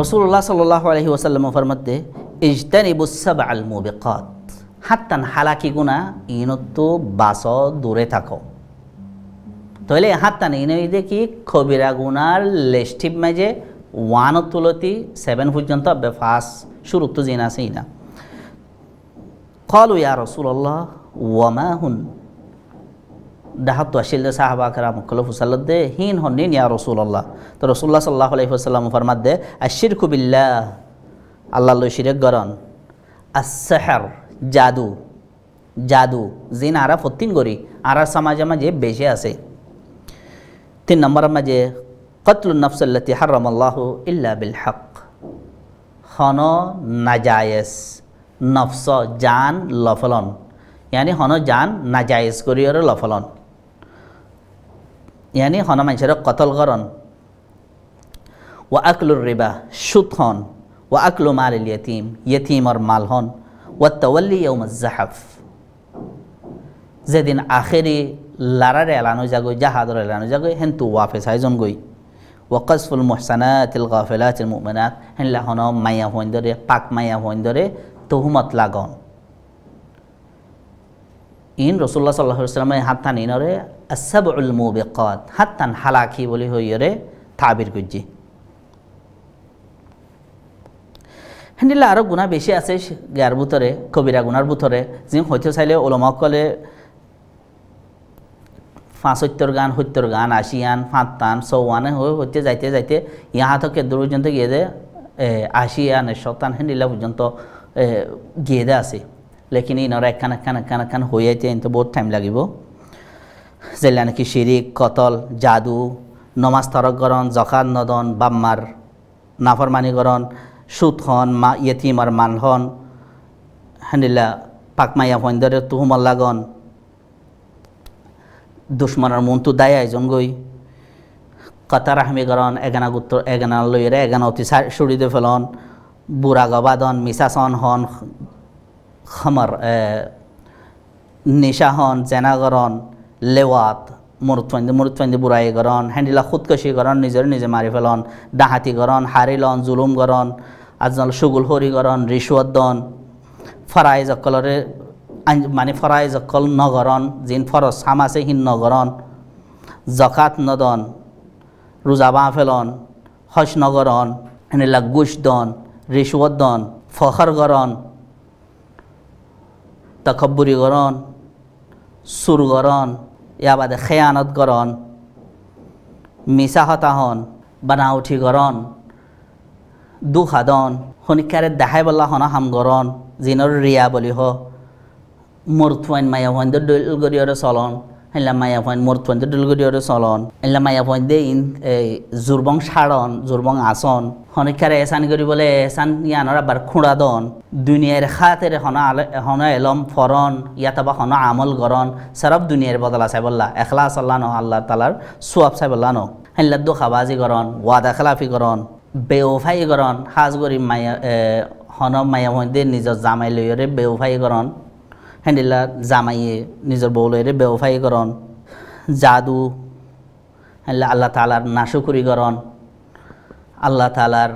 রসুল্লাহ সাল্লাল্লাহু আলাইহি ওয়াসাল্লাম ফরমাতে ইজতানিবুস সাবআল মুবিকাত হাত্তান হালাকি গুনাহ ইনতো বাস দূরে থাকো তাহলে হাত্তান ইনইদে কি কবিরা গুনার লিস্টিভ মাঝে 1 তুলতি 7 পর্যন্ত বেফাস শুরু তো জিনা আছে না قالوا يا رسول الله وما هن দাহাত আসিল সাহাবা کرام কলফ সাল্লাল্লাহু হিন হনিন ইয়া রাসূলুল্লাহ তো রাসূলুল্লাহ সাল্লাল্লাহু আলাইহি ওয়াসাল্লাম ফরমাত দে আশিরকু বিল্লাহ আল্লাহ লো শিরক করন আস-সিহর জাদু জাদু জিন আরা ফতিন গরি আরা সমাজে মাঝে বেশি আছে 3 নম্বর মাঝে কতলুন নফস আল্লাতী হারামাল্লাহু ইল্লা বিল হক হন নাজায়েজ নফস জান লফলন यानी हन जान नाजायज करियर लफलन यानी हन मानसर कतल करन व अकलुर रिबा सुद हन व अकलु माल यतीम यतीम और माल हन व तवल्ली यौम ज़हफ जेदिन आखिरी लारार एलानो जागो जहादर एलानो जागो हेन्तु वाफिस आइजन गई व क़ज़्फ़ुल मुहसनातिल गाफ़िलातिल मुमिनात हेनला हन माया होइंदरे पाक माया होइंदरे तुहुमत लागन इन रसूलुल्लाह सल्लल्लाहु अलैहि वसल्लम हात्तान इनरे अस्सबउल मुबिकात हात्तान हालाकी बोली होइरे ताबिर गुज्जी हेंदिला आरो गुनाह बेशी आछे गार भुतरे कबिरा गुनार भुतरे जिन हयतो चाइले उलामा कले 75 गान 70 गान 80 गान 5 तान 100 गान হইতে যাইতে যাইতে ইহা থেকে দূর পর্যন্ত গিয়ে দে 80 গান 100 तान हेंदिला পর্যন্ত গিয়ে দে আছে लेकिन इनरा एकान हो जाते तो बहुत टाइम लगे जेला नाकि शिरिक कतल जादू नमाज तरक करन जकात नदन बाम्मार नाफरमानी करन सुद हन मा यतीम और मान हन हानिला पाकमाया फंदरे तुहुमल लागन दुश्मनर मुंतु दाय आइजन गई कतार आहमी करन एगाना गुत्तर एगाना लइरे एगाना अति सुड़ी दे फेलन बुरा गबादन मिसासन हन खमर निशा हन जेना करन लेवात मुरुतफंदी बुराई करन हैंडिला खुदकशी करन निजर निजे मारि फेलन डाहाती करन हारिलन जुलुम करन आजल सुगुलखोरी करन रिश्वत दन फराइज अक्कलरे माने फराइज अक्कल न करन जिन फरज सामासे हिन न करन जकात न दन रोजा बा फेलन हज न करन हैंडिला घुष दन रिश्वत दन फखर करन तकब्बुरी करन सुर करन या बादे खयानत करन मिसा हताहन बनाउठी करन दुखादन हनिकारे दाहाय बल्ला हना हाम करन जिनर रिया बोली हो मुरतवाइन माया वंद दल गरियर चलन हेला माया वंद मुरतवाइन दल गरियर चलन हेला माया वंद इन जुरबं सारन जुरबं आसन हनिकारे एसान करी बोले एसान यानरा बार खुड़ा दन दुनियार खातिर हना एलम फरन यातबा हना आमल करन सरब दुनियार बदला साइबल्ला इखलास अल्लाह न अल्लाह तालार सुआब साइबल्ला न हेला दुखाबाजी करन वादा खिलाफी करन बेवफाई करन हाज गरी माया हना माया वंदे निजर जामाई लयरे बेवफाई करन हेंदिला जामाइए निजर बौ लयरे बेवफाई करन जादू हेला अल्लाह तालार नाशुकरी करन अल्लाह तालार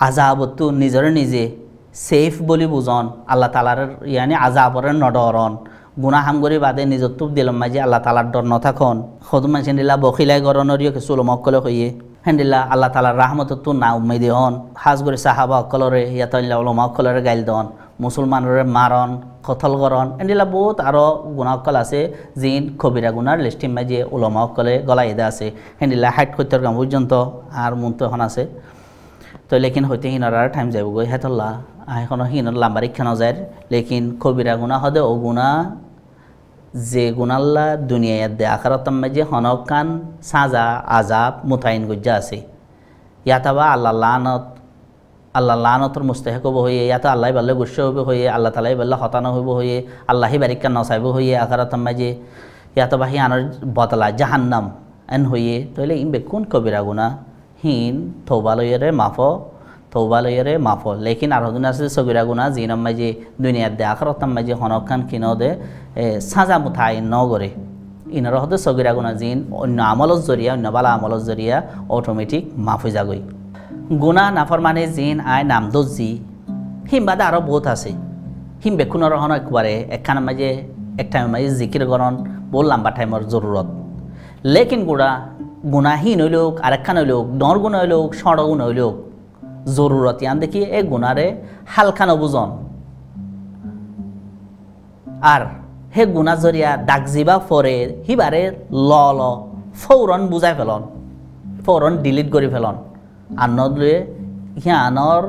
आजाबतो निजर निजे सेफ बोली बुझन अल्लाह तालार यानी आजाबर नडरन गुना हाम करी बादे निजर तुप दिलम माजे अल्लाह तालार डर न थाकन खद मानसिला बखिलाई करनरियो किछु लोमक्कले हइए हेंदिला अल्लाह तालार रहमत तो ना उम्मीद हन हाज गरी साहाबा अक्कलरे यातनिला लोमक्कलरे गाइल दन मुसलमानरे मारन कतल करन एंडिला बहुत आरो गुना अक्कल आछे जिन कबिरा गुनार लिस्टिम माजे उलामा अक्कले गलाइदा आछे हेंडिला 60-70 ग्राम पर्यन्त आर मुनतो हन आछे तो लेकिन हयतो हिनार आर टाइम जाबो गय हेतल्ला एखोनो हिनार लाम्बारि खानो जाय लेकिन कबिरा गुना हदे ओ गुना जे गुनाल्ला दुनिया दे आखिरत माजे हनकान साजा आजाब मुतायन गुज्जा आछे याताबा अल्लाह लानतर मुस्तहिक हइए या तो आल्लाह बाल्ले गुस्सा होबे हइए अल्लाह तालाई बाल्ले हतानो होबे हइए आल्लाही बारिका नसाइबे हइए आखिरत माजे या तो बाहि आनर बदला जहन्नम एन हइए तइले इन बेकुन कबिरा गुनाह हिन तौबा लयरे माफो लेकिन आरो दुना से सगिरा गुनाह जिनम माजे दुनिया दे आखिरत माजे हनकान किनो दे साजा मुतायन न करे ইনার হতে সগিরা গুণা জিন অন্য আমলত জরিয়া অন্য বালা আমলত জরিয়া অটোমেটিক মাফ হয়ে যাগই গুণা নাফরমানে জিন আয় নাম দোজি হিম বাদে আরও বহুত আছে হিম বেকুনের রহন একবারে একখানের মাঝে এক টাইমের মাঝে জিকির গরণ বহু লম্বা টাইমের জরুরত লেকিন গুণাহীন হইলুক আরেকখান হইলুক ডর গুণ হইলুক ষড় গুণ হইলুক জরুরত ইয়ান দেখি এই গুণারে হালকা নবুজন আর হে গুণা জরিয়া ডাক জিবা ফরে হিবারে ল ফৌরন বুঝাই ফেলন ফৌরন ডিলিট করে ফেলন আর নদলে হিয়ানর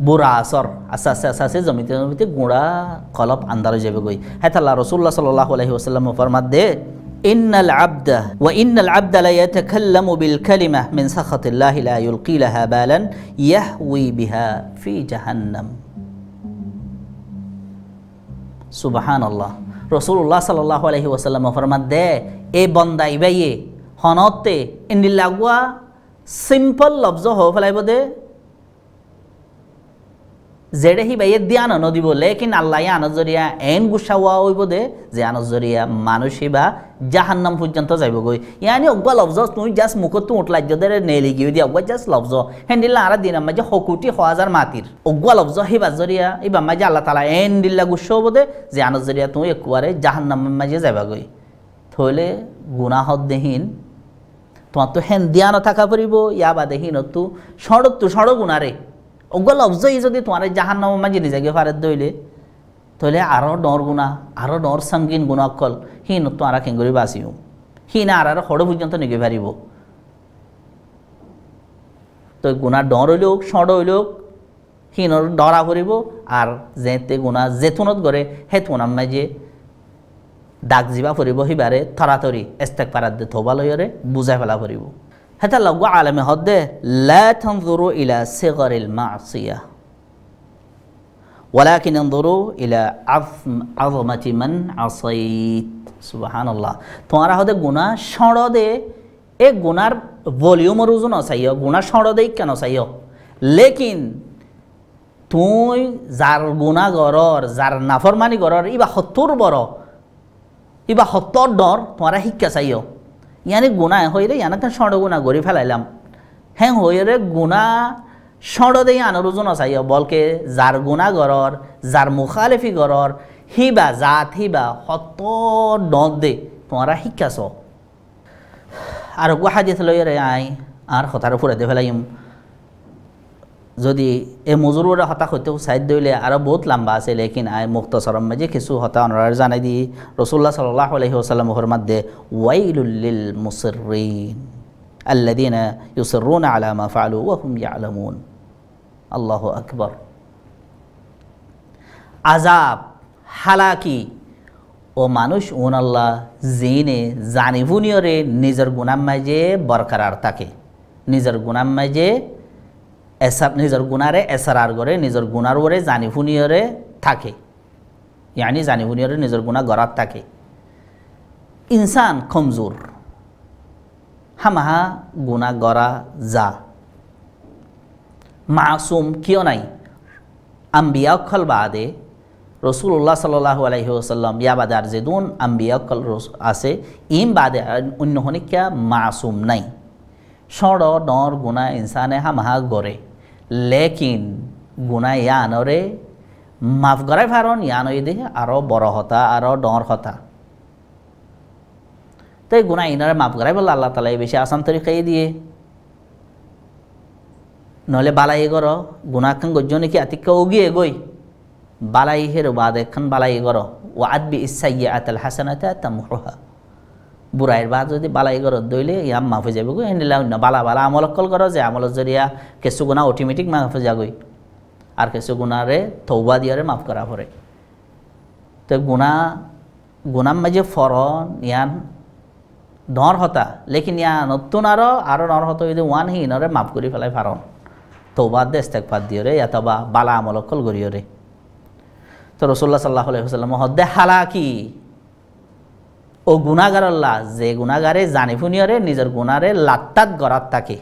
বুড়া আসর আস্তে আস্তে আস্তে আস্তে জমিতে জমিতে গুঁড়া কলপ আন্দার হয়ে যাবে গই হ্যাঁ তাল্লাহ রসুল্লাহ সাল্লাল্লাহু আলাইহি ওয়াসাল্লাম ফরমাত দে ইন্নাল আবদা লা ইয়াতাকাল্লামু বিল কালিমা মিন সাখাতিল্লাহি লা ইউলকি লাহা বালান ইয়াহউই বিহা ফি জাহান্নাম সুবহানাল্লাহ রসুল্লাহ সাল্লাল্লাহু আলাইহি ওয়াসাল্লাম ফরমাত দে এ বন্দা ইবাইয়ে হনতে ইন্দিল্লাগুয়া সিম্পল লফজ হো ফেলাইব দে যেড়ে হি বাইয়ে ধ্যান নদিব লেকিন আল্লাহ আনজরিয়া এন গুসা হওয়া হইব দে যে আনজরিয়া মানুষ বা জাহান্নাম পর্যন্ত যাইব গই ইয়ানি অজ্ঞা লফজ তুই জাস্ট মুখত তুই উঠলাই যদি নেলি গিয়ে দিয়ে অজ্ঞা জাস্ট লফজ হেন্দিল্লা আর দিন মাঝে হকুটি হাজার মাতির অজ্ঞা লফজ হিবা জরিয়া ইবা মাঝে আল্লাহ তালা এন দিল্লা গুসা হব দে যে আনজরিয়া তুই একুয়ারে জাহান্নামের মাঝে যাবা গই থইলে গুনাহত দেহীন তোমার তো হেন ধ্যান থাকা পড়িব ইয়া বা দেহীন তু সড় গুণারে অজ্ঞ লফজই যদি তোমার জাহান্নাম মাঝে নিজে গিয়ে ফারেদ দইলে তাহলে আরও ডর গুণা আরও ডর সঙ্গীন গুণা অকল হিন তো আর কেঙ্গুরি বাঁচিও হিনা আর হড় পর্যন্ত নিগে পারিব তো গুণা ডর হইলেও সড় হইলেও হিনর ডরা করিব আর যেতে গুণা যেতুনত গড়ে হে তোমার মাঝে দাগ জিবা ফুরিব হিবারে থরাথরি এস্তেক পারাত দে থবা লইরে বুঝাই ফেলা ফুরিব হেতা লগু আলমে হদ্দে লা তানজুরু ইলা সিগরিল মাসিয়া ওয়ালাকিন ইনজুরু ইলা আযমাতি মান আসাইত সুবহানাল্লাহ তোমারা হদে গুনাহ সড় দে এ গুনার ভলিউমের ওজন চাইও গুনাহ সড় দেই কেন চাইও লেকিন তুই যার গুনাহ গরর যার নাফরমানি গরর ইবা 70 বড় ইবা 70 ডর তোমারা শিক্ষা চাইও ইয়ানি গুণা হইলে ইয়ানাতে ষড় গুণা গড়ি ফেলাইলাম হ্যাঁ হইরে গুণা ষড় দেই আনরোজন চাইও বলকে যার গুণা গরর যার মুখালেফি গরর হিবা জাত হিবা হত ডর দে তোমারা শিক্ষাছ আর গুহাদিত লইরে আই আর হতার ফুরাই দে ফেলাইম যদি এ মজুরের হতা হইতে সাইড দইলে আরও বহুত লম্বা আছে লেকিন আয় মুক্তসরম মাঝে কিছু হতা অনার জানাই দি রসুল্লাহ সাল্লাল্লাহু আলাইহি ওয়াসাল্লাম ফরমাতে ওয়াইলুল লিল মুসিররিন আল্লাযীনা ইউসিররুনা আলা মা ফাআলু ওয়া হুম ইয়ালামুন আল্লাহু আকবার আযাব হালাকি ও মানুষ ওন আল্লাহ জিনে জানিবুনিয়রে নিজের গুনাহ মাঝে বরকরার থাকে নিজের গুনাহ মাঝে নিজের গুণারে এসারার করে নিজের গুণার ওরে জানিফুনিয়রে থাকে ইয়ানি জানিফুনিয়রে নিজের গুণা গড়াত থাকে ইনসান কমজোর হামাহা গুণা গড়া যা মাসুম কিয় নাই আম্বিয়া অকল বাদে রসুল্লাহ সাল্লাল্লাহু আলাইহি ওয়াসাল্লাম ইয়া বাদে আর যেদুন আম্বিয়া অকল আছে ইম বাদে অন্য হনিকা মাসুম নাই সড় ডর গুণা ইনসানে হামাহা গড়ে লেকিন গুণা ইয়ানরে মাফ করাই ফারন ইয়ানই দেখে আরও বড় হতা আরও ডর হতা তাই গুণা ইনারে মাফ করাই বললে আল্লাহ তালা বেশি আসান তরিকাই দিয়ে নহলে বালাই গর গুণা খান গজ্য নাকি আতিকা ওগিয়ে গই বালাই হের বাদ এখন বালাই গর ও আদবি ইসাইয়াতাল হাসানাতা তামহুহা বুড়াইয়ের বাদ যদি বালাই গরত দইলে ইয়াম মাফ হয়ে যাবে গো এনিলা অন্য বালা বালা আমল অকল কর যে আমলের জরিয়া কিছু গুণা অটোমেটিক মাফ হয়ে যাগই আর কিছু গুণারে তৌবা দিয়ারে মাফ করা পড়ে তো গুণার মাঝে ফরন ইয়ান ডর হতা লেকিন ইয়া নতুন আরও ডর হতো যদি ওয়ান হিনরে মাফ করে ফেলাই ফারন তৌবা দে ইস্তেগফার দিয়রে ইয়াতবা বালা আমল অকল গরিয়রে তো রাসূলুল্লাহ সাল্লাল্লাহু আলাইহি ওয়াসাল্লাম হদ্দে হালাকি ও গুণাগার আল্লাহ যে গুণাগারে জানিফুনিয়রে নিজের গুণারে লাত্তাত গড়াত থাকে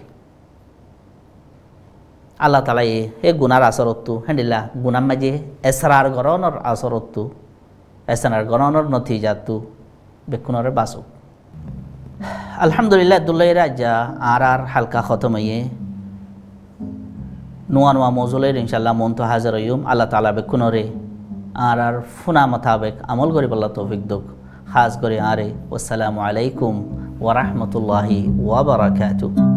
আল্লাহ তালা এ গুণার আসরত্তু হ্যান্ডিল্লা গুণার মাঝে এসরার গরণর আসরত্তু এসরার গরণর নথিজাতু বেকুনরে বাসুক। আলহামদুলিল্লাহ দুল্লাই রাজ্যা আর হালকা খতম হইয়ে নোয়া নোয়া মজুলের ইনশাল্লাহ মন তো হাজার হইম আল্লাহ তালা বেকুনরে আর ফুনা মোতাবেক আমল করি বল্লা তৌফিক দুক খাস করে আরে। আসসালামু আলাইকুম ওয়া রাহমাতুল্লাহি ওয়া বারাকাতুহু।